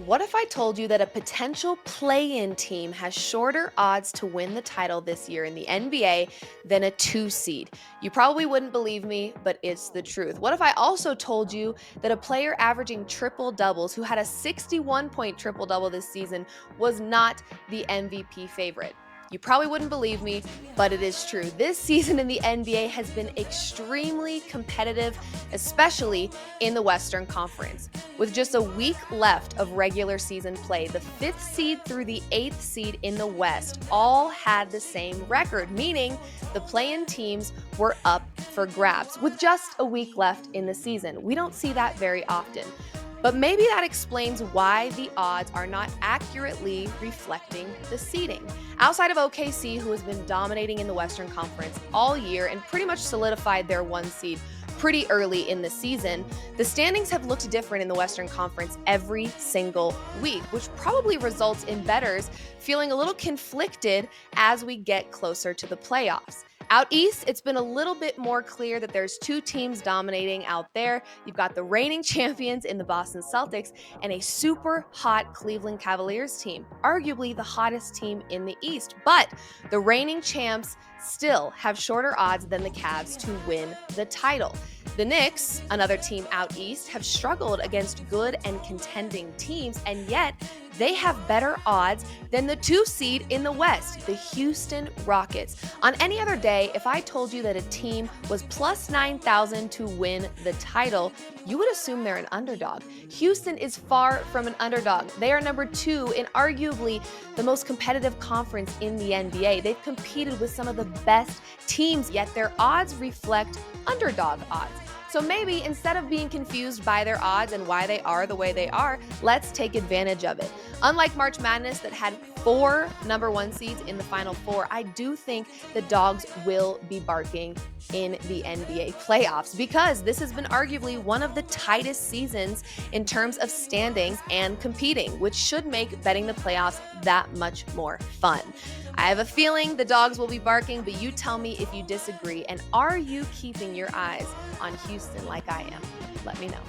What if I told you that a potential play-in team has shorter odds to win the title this year in the NBA than a 2 seed? You probably wouldn't believe me, but it's the truth. What if I also told you that a player averaging triple doubles who had a 61-point triple double this season was not the MVP favorite? You probably wouldn't believe me, but it is true. This season in the NBA has been extremely competitive, especially in the Western Conference. With just a week left of regular season play, the 5th seed through the 8th seed in the West all had the same record, meaning the play-in teams were up for grabs with just a week left in the season. We don't see that very often. But maybe that explains why the odds are not accurately reflecting the seeding. Outside of OKC, who has been dominating in the Western Conference all year and pretty much solidified their 1 seed pretty early in the season, the standings have looked different in the Western Conference every single week, which probably results in bettors feeling a little conflicted as we get closer to the playoffs. Out east, it's been a little bit more clear that there's 2 teams dominating out there. You've got the reigning champions in the Boston Celtics and a super hot Cleveland Cavaliers team, arguably the hottest team in the East. But the reigning champs still have shorter odds than the Cavs to win the title. The Knicks, another team out east, have struggled against good and contending teams, and yet they have better odds than the 2 seed in the West, the Houston Rockets. On any other day, if I told you that a team was plus 9,000 to win the title, you would assume they're an underdog. Houston is far from an underdog. They are number 2 in arguably the most competitive conference in the NBA. They've competed with some of the best teams, yet their odds reflect underdog odds. So maybe instead of being confused by their odds and why they are the way they are, let's take advantage of it. Unlike March Madness that had 4 number 1 seeds in the Final Four, I do think the dogs will be barking in the NBA playoffs because this has been arguably one of the tightest seasons in terms of standings and competing, which should make betting the playoffs that much more fun. I have a feeling the dogs will be barking, but you tell me if you disagree. And are you keeping your eyes on Houston like I am? Let me know.